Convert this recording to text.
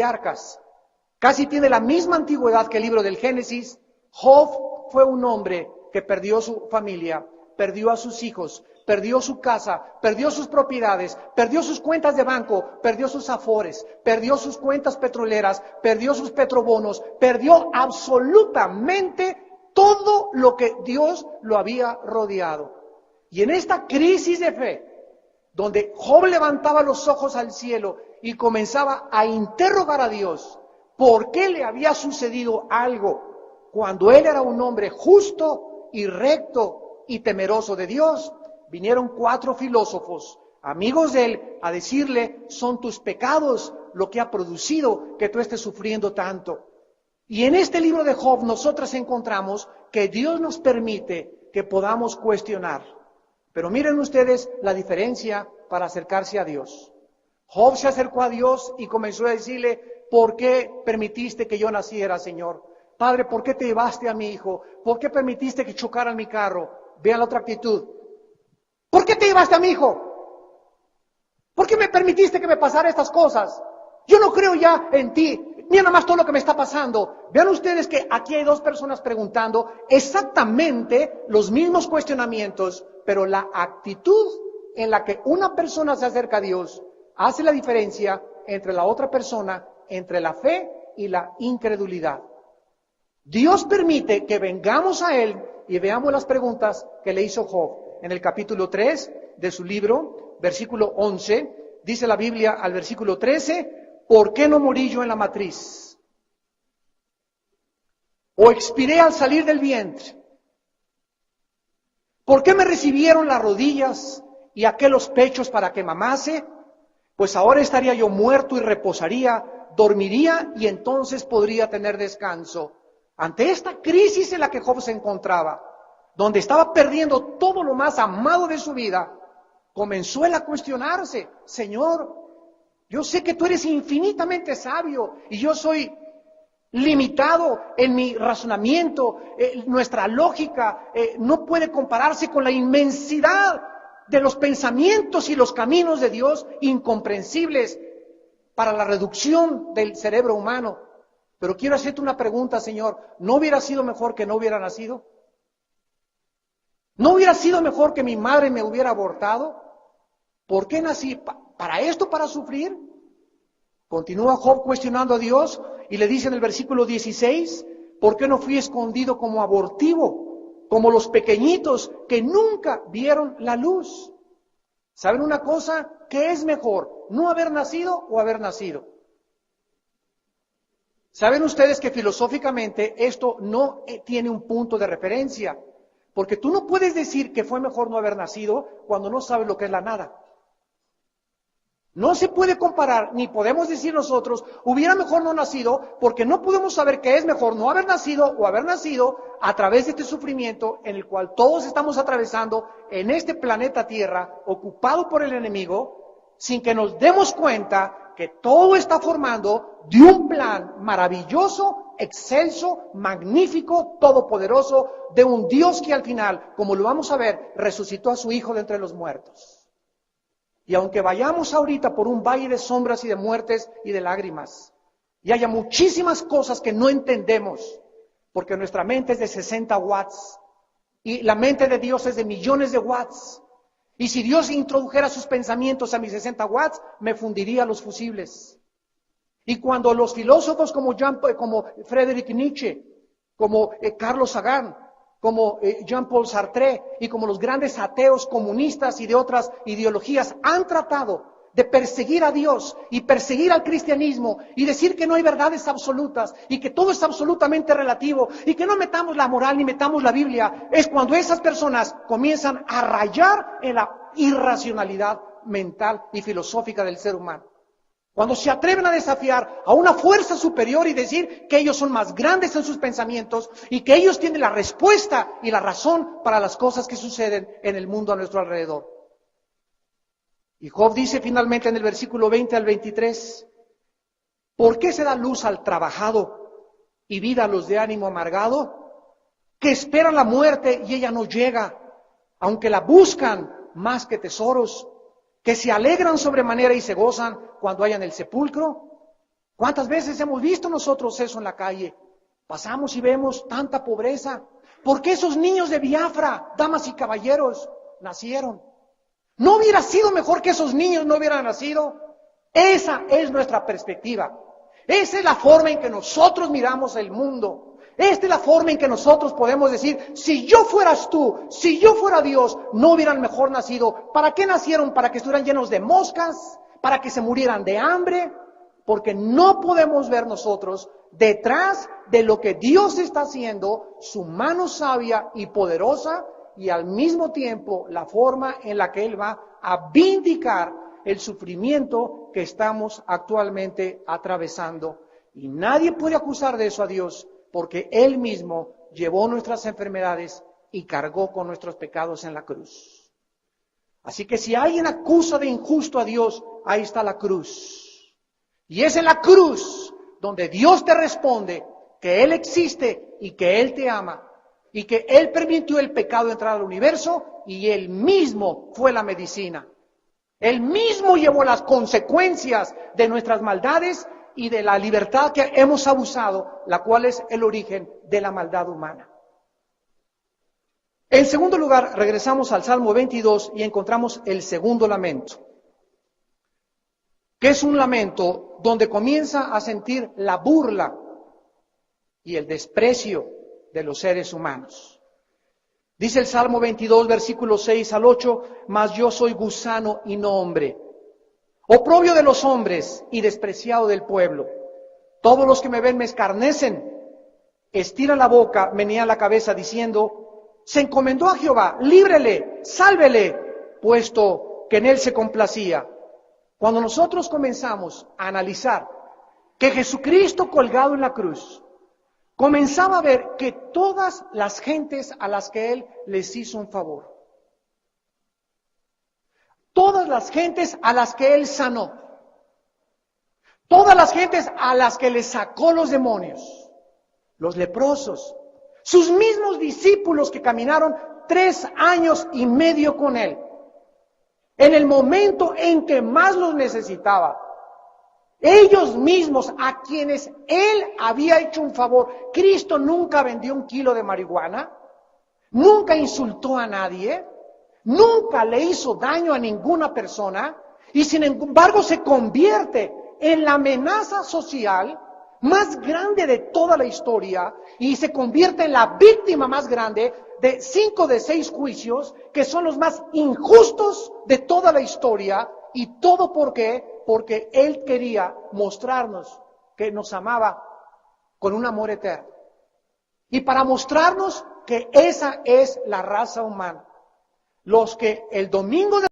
patriarcas. Casi tiene la misma antigüedad que el libro del Génesis. Job fue un hombre que perdió su familia, perdió a sus hijos, perdió su casa, perdió sus propiedades, perdió sus cuentas de banco, perdió sus afores, perdió sus cuentas petroleras, perdió sus petrobonos, perdió absolutamente todo lo que Dios lo había rodeado. Y en esta crisis de fe, donde Job levantaba los ojos al cielo y comenzaba a interrogar a Dios, ¿por qué le había sucedido algo cuando él era un hombre justo y recto y temeroso de Dios? Vinieron 4 filósofos, amigos de él, a decirle, son tus pecados lo que ha producido que tú estés sufriendo tanto. Y en este libro de Job nosotros encontramos que Dios nos permite que podamos cuestionar. Pero miren ustedes la diferencia para acercarse a Dios. Job se acercó a Dios y comenzó a decirle, ¿por qué permitiste que yo naciera, Señor? Padre, ¿por qué te llevaste a mi hijo? ¿Por qué permitiste que chocara mi carro? Vean la otra actitud. ¿Por qué te llevaste a mi hijo? ¿Por qué me permitiste que me pasara estas cosas? Yo no creo ya en ti. Mira nada más todo lo que me está pasando. Vean ustedes que aquí hay 2 personas preguntando exactamente los mismos cuestionamientos, pero la actitud en la que una persona se acerca a Dios hace la diferencia entre la otra persona, entre la fe y la incredulidad. Dios permite que vengamos a Él y veamos las preguntas que le hizo Job. En el capítulo 3 de su libro, versículo 11, dice la Biblia al versículo 13, ¿por qué no morí yo en la matriz? ¿O expiré al salir del vientre? ¿Por qué me recibieron las rodillas y aquellos pechos para que mamase? Pues ahora estaría yo muerto y reposaría, dormiría y entonces podría tener descanso. Ante esta crisis en la que Job se encontraba, donde estaba perdiendo todo lo más amado de su vida, comenzó él a cuestionarse, Señor, yo sé que tú eres infinitamente sabio y yo soy limitado en mi razonamiento, nuestra lógica no puede compararse con la inmensidad de los pensamientos y los caminos de Dios, incomprensibles para la reducción del cerebro humano. Pero quiero hacerte una pregunta, Señor, ¿no hubiera sido mejor que no hubiera nacido? ¿No hubiera sido mejor que mi madre me hubiera abortado? ¿Por qué nací? ¿Para esto, para sufrir? Continúa Job cuestionando a Dios y le dice en el versículo 16, ¿por qué no fui escondido como abortivo, como los pequeñitos que nunca vieron la luz? ¿Saben una cosa? ¿Qué es mejor? ¿No haber nacido o haber nacido? ¿Saben ustedes que filosóficamente esto no tiene un punto de referencia? Porque tú no puedes decir que fue mejor no haber nacido cuando no sabes lo que es la nada. No se puede comparar, ni podemos decir nosotros, hubiera mejor no nacido, porque no podemos saber qué es mejor no haber nacido o haber nacido a través de este sufrimiento en el cual todos estamos atravesando en este planeta Tierra, ocupado por el enemigo, sin que nos demos cuenta que todo está formando de un plan maravilloso, excelso, magnífico, todopoderoso, de un Dios que al final, como lo vamos a ver, resucitó a su Hijo de entre los muertos. Y aunque vayamos ahorita por un valle de sombras y de muertes y de lágrimas, y haya muchísimas cosas que no entendemos, porque nuestra mente es de 60 watts, y la mente de Dios es de millones de watts, y si Dios introdujera sus pensamientos a mis 60 watts, me fundiría los fusibles. Y cuando los filósofos como Friedrich Nietzsche, como Carlos Sagan, como Jean-Paul Sartre y como los grandes ateos comunistas y de otras ideologías han tratado de perseguir a Dios y perseguir al cristianismo y decir que no hay verdades absolutas y que todo es absolutamente relativo y que no metamos la moral ni metamos la Biblia, es cuando esas personas comienzan a rayar en la irracionalidad mental y filosófica del ser humano. Cuando se atreven a desafiar a una fuerza superior y decir que ellos son más grandes en sus pensamientos y que ellos tienen la respuesta y la razón para las cosas que suceden en el mundo a nuestro alrededor. Y Job dice finalmente en el versículo 20 al 23, ¿por qué se da luz al trabajado y vida a los de ánimo amargado? Que esperan la muerte y ella no llega, aunque la buscan más que tesoros, que se alegran sobremanera y se gozan cuando hayan el sepulcro. ¿Cuántas veces hemos visto nosotros eso en la calle? Pasamos y vemos tanta pobreza. ¿Por qué esos niños de Biafra, damas y caballeros, nacieron? ¿No hubiera sido mejor que esos niños no hubieran nacido? Esa es nuestra perspectiva. Esa es la forma en que nosotros miramos el mundo. Esta es la forma en que nosotros podemos decir, si yo fueras tú, si yo fuera Dios, no hubieran mejor nacido. ¿Para qué nacieron? ¿Para que estuvieran llenos de moscas? ¿Para que se murieran de hambre? Porque no podemos ver nosotros detrás de lo que Dios está haciendo, su mano sabia y poderosa, y al mismo tiempo la forma en la que Él va a vindicar el sufrimiento que estamos actualmente atravesando. Y nadie puede acusar de eso a Dios, porque Él mismo llevó nuestras enfermedades y cargó con nuestros pecados en la cruz. Así que si alguien acusa de injusto a Dios, ahí está la cruz. Y es en la cruz donde Dios te responde que Él existe y que Él te ama y que Él permitió el pecado entrar al universo y Él mismo fue la medicina. Él mismo llevó las consecuencias de nuestras maldades y de la libertad que hemos abusado, la cual es el origen de la maldad humana. En segundo lugar, regresamos al Salmo 22 y encontramos el segundo lamento, que es un lamento donde comienza a sentir la burla y el desprecio de los seres humanos. Dice el Salmo 22, versículos 6 al 8, mas yo soy gusano y no hombre, oprobio de los hombres y despreciado del pueblo. Todos los que me ven me escarnecen, estiran la boca, menean la cabeza diciendo, se encomendó a Jehová, líbrele, sálvele, puesto que en él se complacía. Cuando nosotros comenzamos a analizar que Jesucristo colgado en la cruz, comenzaba a ver que todas las gentes a las que Él les hizo un favor, todas las gentes a las que Él sanó, todas las gentes a las que le sacó los demonios, los leprosos, sus mismos discípulos que caminaron 3 años y medio con Él, en el momento en que más los necesitaba, ellos mismos a quienes Él había hecho un favor. Cristo nunca vendió 1 kilo de marihuana, nunca insultó a nadie, nunca le hizo daño a ninguna persona, y sin embargo se convierte en la amenaza social más grande de toda la historia, y se convierte en la víctima más grande de 5 de 6 juicios, que son los más injustos de toda la historia. ¿Y todo por qué? Porque Él quería mostrarnos que nos amaba con un amor eterno. Y para mostrarnos que esa es la raza humana. Los que el domingo de